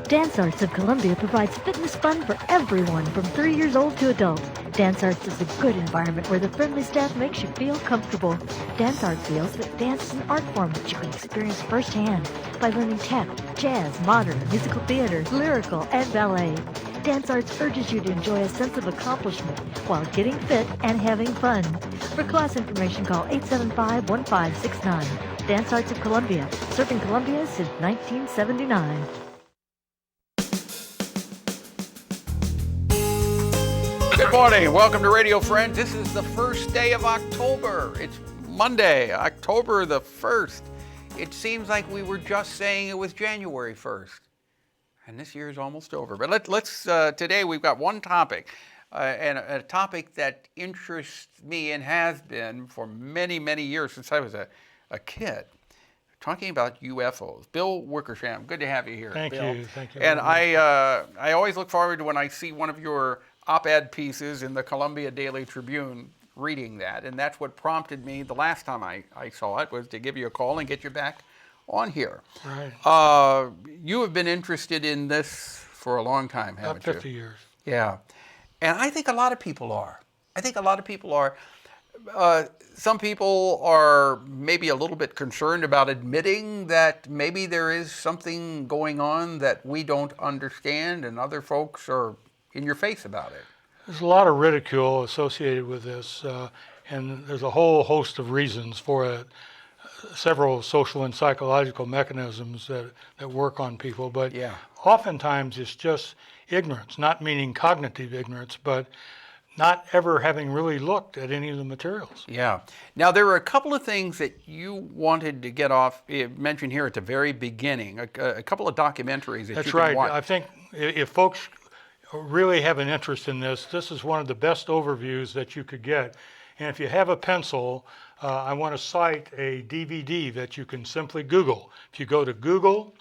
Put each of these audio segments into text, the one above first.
Dance Arts of Columbia provides fitness fun for everyone from 3 years old to adult. Dance Arts is a good environment where the friendly staff makes you feel comfortable. Dance Arts feels that dance is an art form that you can experience firsthand by learning tap, jazz, modern, musical theater, lyrical, and ballet. Dance Arts urges you to enjoy a sense of accomplishment while getting fit and having fun. For class information, call 875-1569. Dance Arts of Columbia, serving Columbia since 1979. Good morning. Welcome to Radio Friends. This is the first day of October. It's Monday, October the 1st. It seems like we were just saying it was January 1st. And this year is almost over. But let's today we've got one topic, and a topic that interests me and has been for many, many years since I was a kid. Talking about UFOs. Bill Wickersham, good to have you here. Thank Bill. you. Thank you. And I always look forward to when I see one of your op-ed pieces in the Columbia Daily Tribune, reading that. And that's what prompted me the last time I saw it, was to give you a call and get you back on here. Right. You have been interested in this for a long time, haven't you? About 50 years. Yeah. And I think a lot of people are. Some people are maybe a little bit concerned about admitting that maybe there is something going on that we don't understand, and other folks are in your face about it. There's a lot of ridicule associated with this, and there's a whole host of reasons for it. Several social and psychological mechanisms that work on people, but yeah, oftentimes it's just ignorance, not meaning cognitive ignorance, but not ever having really looked at any of the materials. Yeah. Now, there are a couple of things that you wanted to get off, mentioned here at the very beginning, a couple of documentaries that That's you can right. watch. I think if folks really have an interest in this, this is one of the best overviews that you could get. And if you have a pencil, I want to cite a DVD that you can simply Google. If you go to Google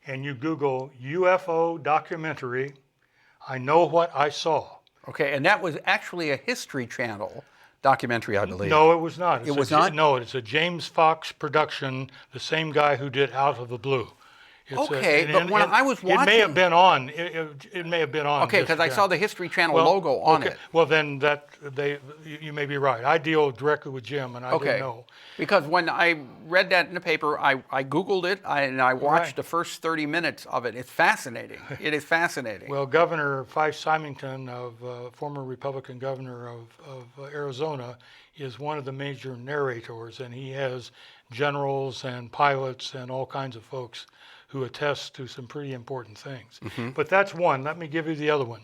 and you Google UFO documentary, I Know What I Saw. Okay, and that was actually a History Channel documentary, I believe. No, it was not. It was not? No, it's a James Fox production, the same guy who did Out of the Blue. But when I was watching... It may have been on. It may have been on. Okay, because I saw the History Channel logo on it. Well, then you may be right. I deal directly with Jim, and I didn't know. Because when I read that in the paper, I Googled it, and I watched the first 30 minutes of it. It's fascinating. It is fascinating. Well, Governor Fife Symington, former Republican governor of Arizona, is one of the major narrators, and he has generals and pilots and all kinds of folks who attest to some pretty important things. Mm-hmm. But that's one. Let me give you the other one.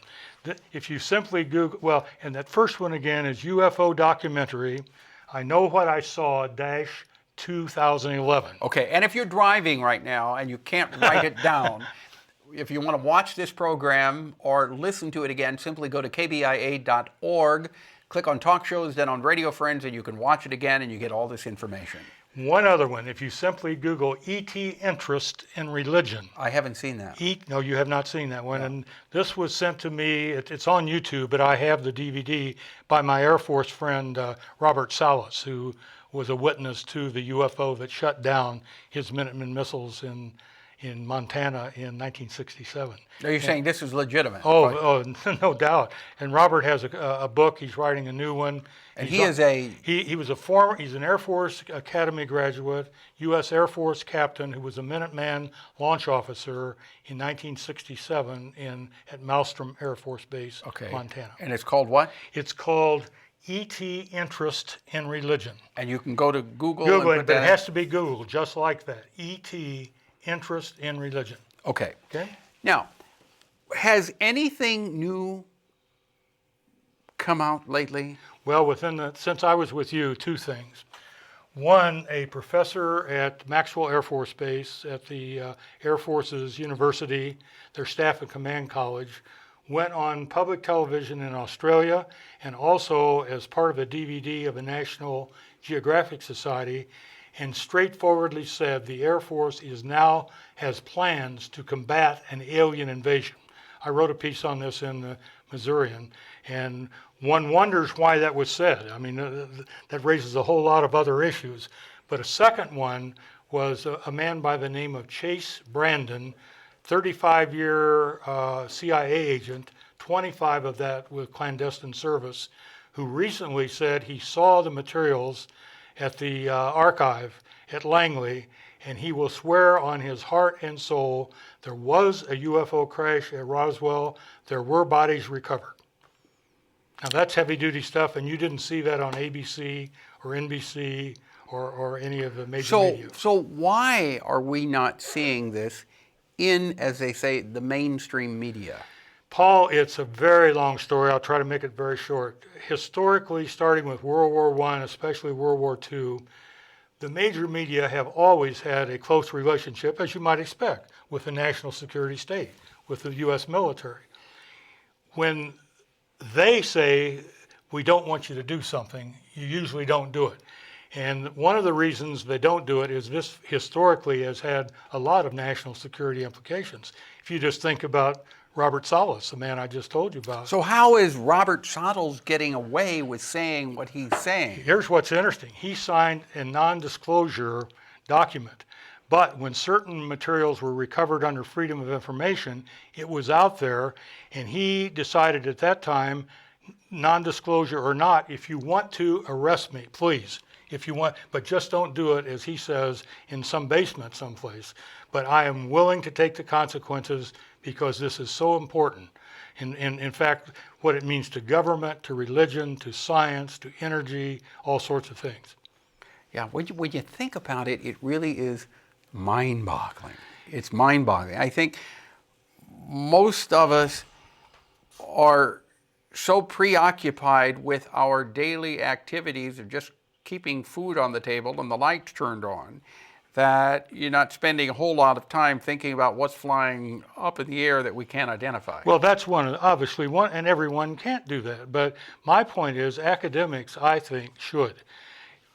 If you simply Google, and that first one again is UFO documentary, I Know What I Saw - 2011. Okay, and if you're driving right now and you can't write it down, if you want to watch this program or listen to it again, simply go to kbia.org, click on Talk Shows, then on Radio Friends, and you can watch it again and you get all this information. One other one, if you simply Google ET interest in religion. I haven't seen that. No, you have not seen that one. No. And this was sent to me, it's on YouTube, but I have the DVD by my Air Force friend, Robert Salas, who was a witness to the UFO that shut down his Minuteman missiles in Montana in 1967. Are you saying this is legitimate? Oh, no doubt. And Robert has a book. He's writing a new one. And he's an Air Force Academy graduate, U.S. Air Force captain who was a Minuteman launch officer in 1967 at Malmstrom Air Force Base, Montana. And it's called what? It's called ET Interest in Religion. And you can go to Google and put but that it has to be Google, just like that. ET Interest in Religion. Okay. Okay. Now, has anything new come out lately? Well, since I was with you, two things. One, a professor at Maxwell Air Force Base at the Air Force's University, their Staff and Command College, went on public television in Australia and also as part of a DVD of a National Geographic Society, and straightforwardly said the Air Force has plans to combat an alien invasion. I wrote a piece on this in the Missourian, and one wonders why that was said. I mean, that raises a whole lot of other issues. But a second one was a man by the name of Chase Brandon 35-year CIA agent, 25 of that with clandestine service, who recently said he saw the materials at the archive at Langley, and he will swear on his heart and soul there was a UFO crash at Roswell. There were bodies recovered. Now that's heavy-duty stuff, and you didn't see that on ABC or NBC or any of the major media. So why are we not seeing this in, as they say, the mainstream media? Paul, it's a very long story. I'll try to make it very short. Historically, starting with World War I, especially World War II, the major media have always had a close relationship, as you might expect, with the national security state, with the U.S. military. When they say, we don't want you to do something, you usually don't do it. And one of the reasons they don't do it is this historically has had a lot of national security implications. If you just think about Robert Salas, the man I just told you about. So how is Robert Salas getting away with saying what he's saying? Here's what's interesting. He signed a non-disclosure document, but when certain materials were recovered under Freedom of Information, it was out there, and he decided at that time, non-disclosure or not, if you want to arrest me, please. If you want, but just don't do it, as he says, in some basement someplace. But I am willing to take the consequences because this is so important. In fact, what it means to government, to religion, to science, to energy, all sorts of things. Yeah, when you think about it, it really is mind-boggling. It's mind-boggling. I think most of us are so preoccupied with our daily activities of just keeping food on the table and the lights turned on, that you're not spending a whole lot of time thinking about what's flying up in the air that we can't identify. Well, that's obviously one, and everyone can't do that. But my point is, academics, I think, should.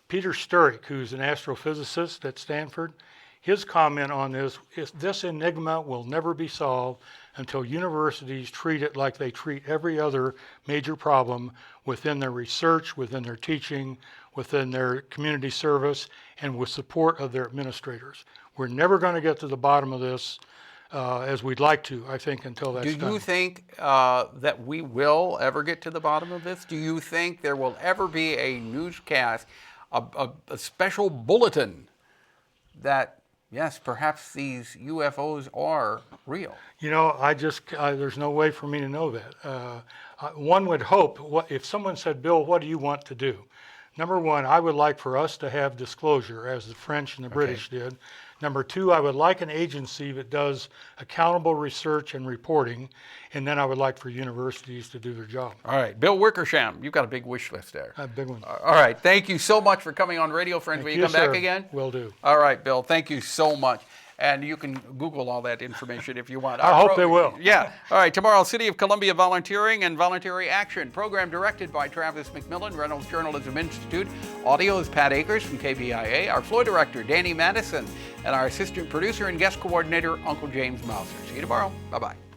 Peter Sturek, who's an astrophysicist at Stanford, his comment on this is, this enigma will never be solved until universities treat it like they treat every other major problem within their research, within their teaching, within their community service, and with support of their administrators. We're never going to get to the bottom of this as we'd like to, I think, until that's done. Do you think that we will ever get to the bottom of this? Do you think there will ever be a newscast, a special bulletin that, yes, perhaps these UFOs are real? You know, there's no way for me to know that. One would hope, if someone said, Bill, what do you want to do? Number one, I would like for us to have disclosure, as the French and the British did. Number two, I would like an agency that does accountable research and reporting, and then I would like for universities to do their job. All right, Bill Wickersham, you've got a big wish list there. A big one. All right, thank you so much for coming on Radio Friends. Will you come back again? Will do. All right, Bill, thank you so much. And you can Google all that information if you want. I hope they will. Yeah. All right, tomorrow, City of Columbia Volunteering and Voluntary Action. Program directed by Travis McMillen, Reynolds Journalism Institute. Audio is Pat Akers from KBIA. Our floor director, Danny Matteson. And our assistant producer and guest coordinator, Uncle James Mouser. See you tomorrow. Bye-bye.